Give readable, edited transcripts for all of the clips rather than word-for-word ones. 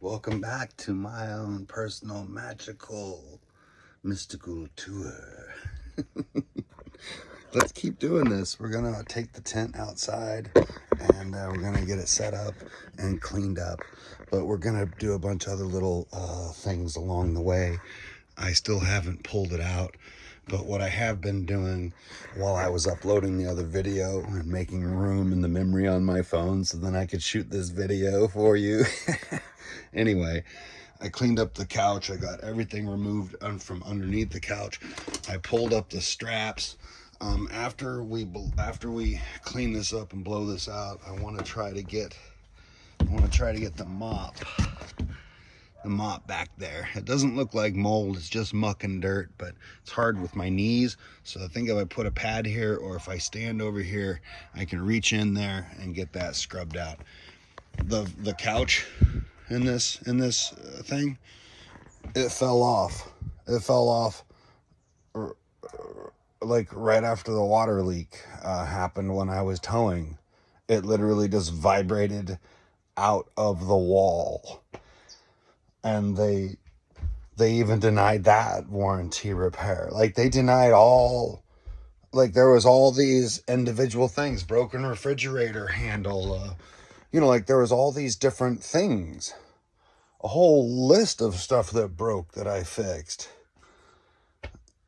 Welcome back to my own personal magical mystical tour. Let's keep doing this. We're gonna take the tent outside and we're gonna get it set up and cleaned up, but we're gonna do a bunch of other little things along the way. I still haven't pulled it out, but what I have been doing while I was uploading the other video and making room in the memory on my phone so then I could shoot this video for you. Anyway, I cleaned up the couch. I got everything removed from underneath the couch. I pulled up the straps. After we clean this up and blow this out, I want to try to get the mop back there. It doesn't look like mold, it's just muck and dirt, but it's hard with my knees. So I think if I put a pad here or if I stand over here, I can reach in there and get that scrubbed out. The couch in this thing, it fell off. Like right after the water leak happened when I was towing. It literally just vibrated out of the wall. And they even denied that warranty repair. Like they denied all, like there was all these individual things, broken refrigerator handle, like there was all these different things, a whole list of stuff that broke that I fixed,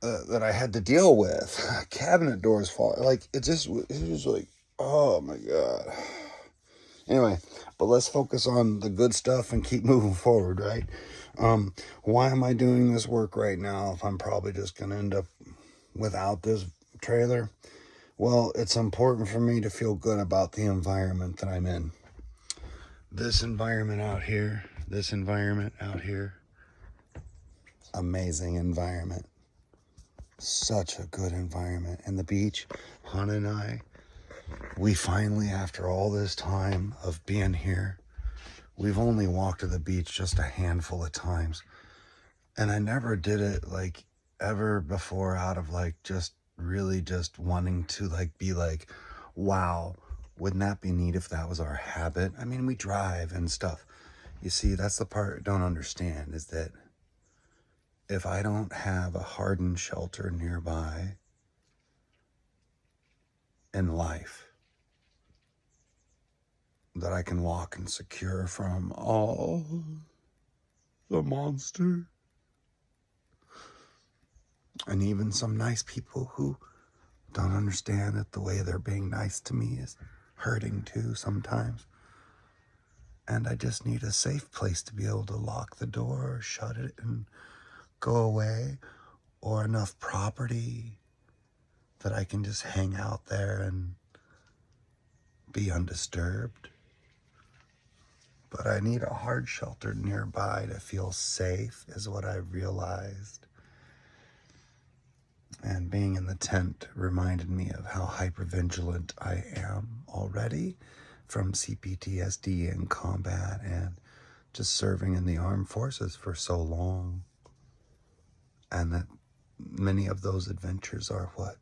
that I had to deal with. Cabinet doors fall, like it was like, oh my God. Anyway, but let's focus on the good stuff and keep moving forward, right? Why am I doing this work right now if I'm probably just going to end up without this trailer? Well, it's important for me to feel good about the environment that I'm in. This environment out here, amazing environment. Such a good environment. And the beach, Hana and I, we finally, after all this time of being here, we've only walked to the beach just a handful of times. And I never did it like ever before out of like just really just wanting to like be like, wow, wouldn't that be neat if that was our habit? I mean, we drive and stuff. You see, that's the part I don't understand, is that if I don't have a hardened shelter nearby in life that I can walk and secure from all the monster and even some nice people who don't understand that the way they're being nice to me is hurting too sometimes. And I just need a safe place to be able to lock the door, shut it, and go away, or enough property that I can just hang out there and be undisturbed. But I need a hard shelter nearby to feel safe, is what I realized. And being in the tent reminded me of how hypervigilant I am already from CPTSD and combat and just serving in the armed forces for so long. And that many of those adventures are what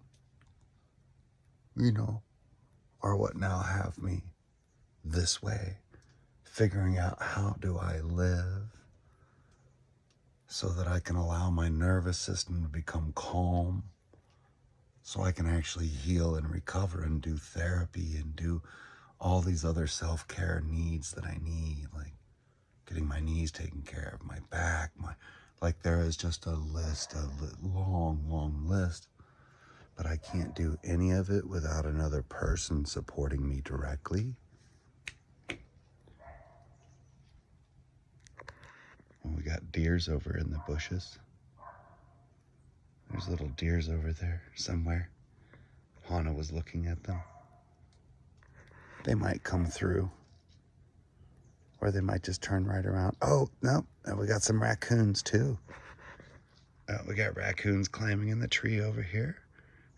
now have me this way, figuring out how do I live so that I can allow my nervous system to become calm, so I can actually heal and recover and do therapy and do all these other self-care needs that I need, like getting my knees taken care of, my back, like there is just a list, long list, but I can't do any of it without another person supporting me directly. And we got deers over in the bushes. There's little deers over there somewhere. Hana was looking at them. They might come through, or they might just turn right around. Oh, no, and we got some raccoons too. We got raccoons climbing in the tree over here.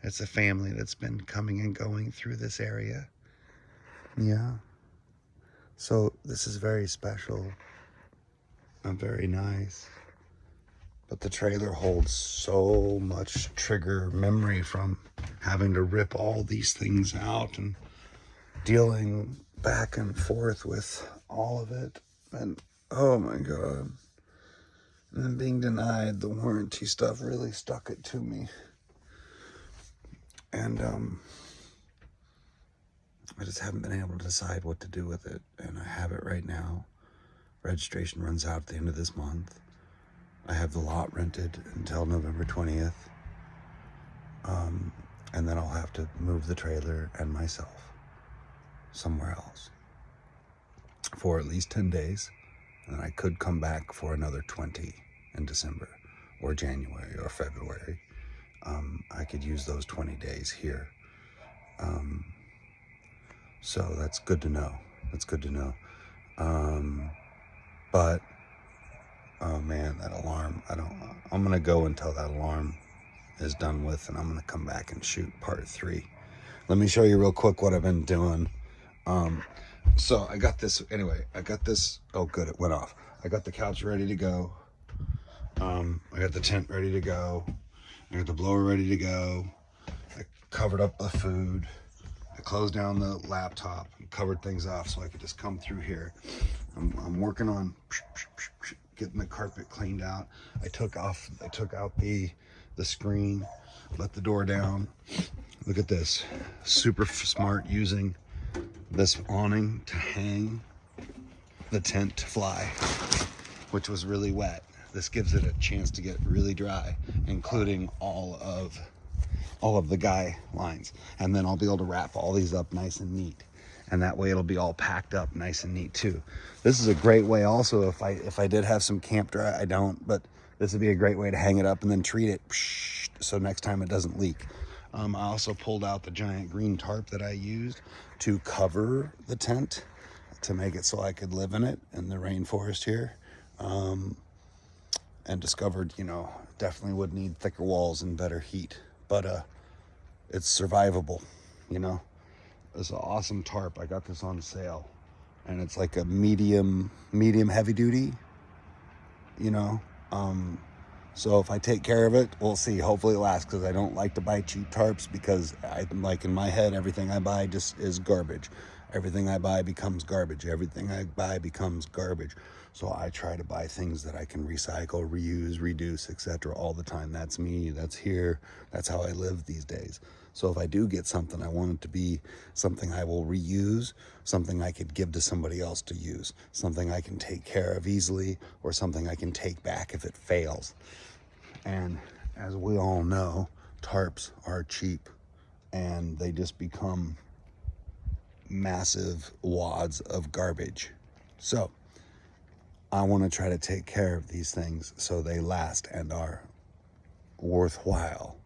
It's a family that's been coming and going through this area. Yeah. So this is very special and very nice. But the trailer holds so much trigger memory from having to rip all these things out and dealing back and forth with all of it. And Oh my God. And then being denied the warranty stuff really stuck it to me. And I just haven't been able to decide what to do with it. And I have it right now. Registration runs out at the end of this month. I have the lot rented until November 20th. And then I'll have to move the trailer and myself somewhere else for at least 10 days. And I could come back for another 20 in December or January or February. I could use those 20 days here. So that's good to know. That's good to know. But, oh man, that alarm, I'm going to go until that alarm is done with, and I'm going to come back and shoot part 3. Let me show you real quick what I've been doing. So I got this, oh good, it went off. I got the couch ready to go. I got the tent ready to go. I got the blower ready to go. I covered up the food. I closed down the laptop and covered things off so I could just come through here. I'm working on getting the carpet cleaned out. I took out the screen, let the door down. Look at this. Super smart using this awning to hang the tent to fly, which was really wet. This gives it a chance to get really dry, including all of the guy lines. And then I'll be able to wrap all these up nice and neat. And that way it'll be all packed up nice and neat too. This is a great way also, if I did have some camp dry, I don't, but this would be a great way to hang it up and then treat it so next time it doesn't leak. I also pulled out the giant green tarp that I used to cover the tent to make it so I could live in it in the rainforest here. And discovered, definitely would need thicker walls and better heat, but it's survivable, It's an awesome tarp. I got this on sale, and it's like a medium heavy duty, so if I take care of it, we'll see. Hopefully it lasts, because I don't like to buy cheap tarps, because I'm like, in my head, everything I buy just is garbage. Everything I buy becomes garbage. Everything I buy becomes garbage. So I try to buy things that I can recycle, reuse, reduce, etc. all the time. That's me. That's here. That's how I live these days. So if I do get something, I want it to be something I will reuse, something I could give to somebody else to use, something I can take care of easily, or something I can take back if it fails. And as we all know, tarps are cheap, and they just become massive wads of garbage. So I want to try to take care of these things so they last and are worthwhile,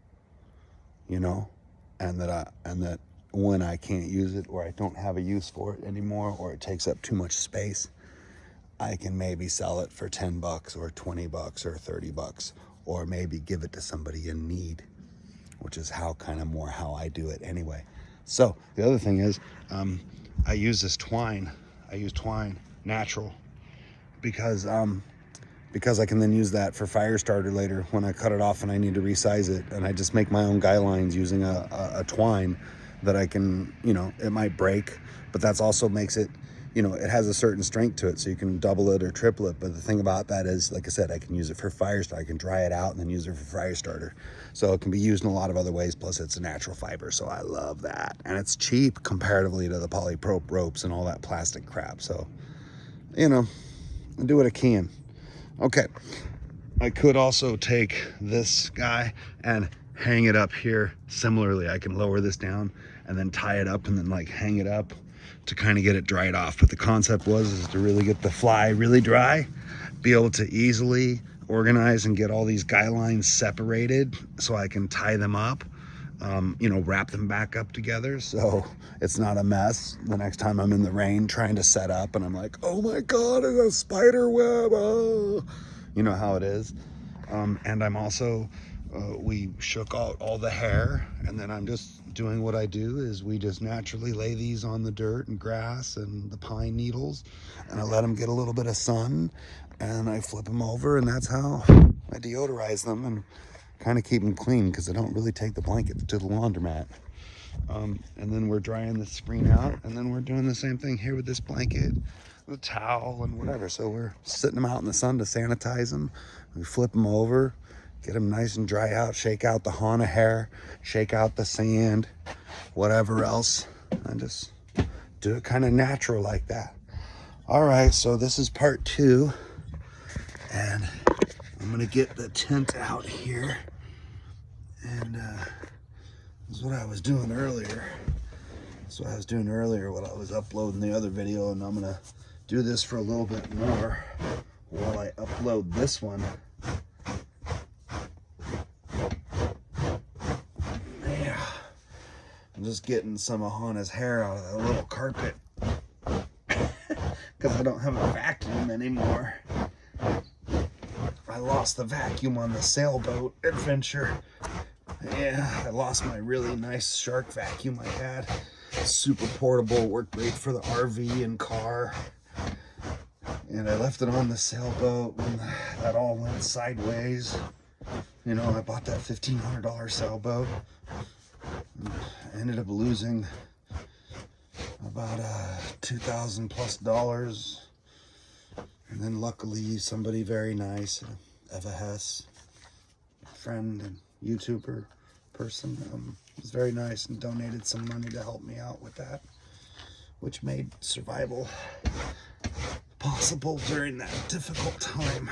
and that when I can't use it, or I don't have a use for it anymore, or it takes up too much space, I can maybe sell it for $10 or $20 or $30, or maybe give it to somebody in need, which is how I do it anyway. So the other thing is, I use this twine. I use twine, natural, because I can then use that for fire starter later when I cut it off and I need to resize it. And I just make my own guy lines using a twine that I can, it might break, but that's also makes it, it has a certain strength to it, so you can double it or triple it. But the thing about that is, like I said, I can use it for fire starter. I can dry it out and then use it for fire starter. So it can be used in a lot of other ways, plus it's a natural fiber, so I love that. And it's cheap comparatively to the polyprop ropes and all that plastic crap. So, I do what I can. Okay, I could also take this guy and hang it up here. Similarly, I can lower this down and then tie it up and then hang it up to kind of get it dried off. But the concept is to really get the fly really dry, be able to easily organize and get all these guy lines separated so I can tie them up, wrap them back up together so it's not a mess the next time I'm in the rain trying to set up and I'm like, oh my God, it's a spider web. Oh. You know how it is. And I'm also, we shook out all the hair, and then I'm just doing what I do is we just naturally lay these on the dirt and grass and the pine needles, and I let them get a little bit of sun, and I flip them over, and that's how I deodorize them and kind of keep them clean, because I don't really take the blanket to the laundromat. And then we're drying the screen out, and then we're doing the same thing here with this blanket. the towel and whatever. So we're sitting them out in the sun to sanitize them. We flip them over, get them nice and dry out, shake out the Hana hair, shake out the sand, whatever else, and just do it kind of natural like that. All right, so this is part 2, and I'm gonna get the tent out here, and this is what I was doing earlier. That's what I was doing earlier when I was uploading the other video, and I'm gonna do this for a little bit more while I upload this one. Yeah, I'm just getting some of Hana's hair out of that little carpet because I don't have a vacuum anymore. I lost the vacuum on the sailboat adventure. Yeah, I lost my really nice shark vacuum I had. Super portable, worked great for the RV and car. And I left it on the sailboat when that all went sideways. You know, I bought that $1,500 sailboat. I ended up losing about $2,000 plus. And then luckily somebody very nice, Eva Hess, friend and YouTuber person, was very nice and donated some money to help me out with that, which made survival possible during that difficult time.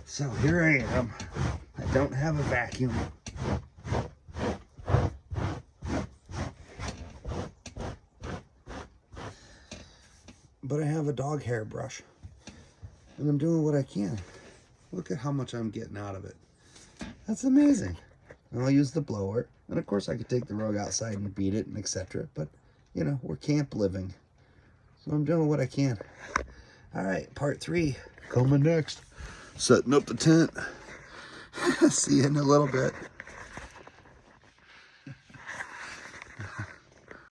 So here I am. I don't have a vacuum. But I have a dog hair brush, and I'm doing what I can. Look at how much I'm getting out of it. That's amazing. And I'll use the blower, and of course I could take the rug outside and beat it and etc. But you know, we're camp living, so I'm doing what I can. All right, part 3 coming next. Setting up the tent. See you in a little bit.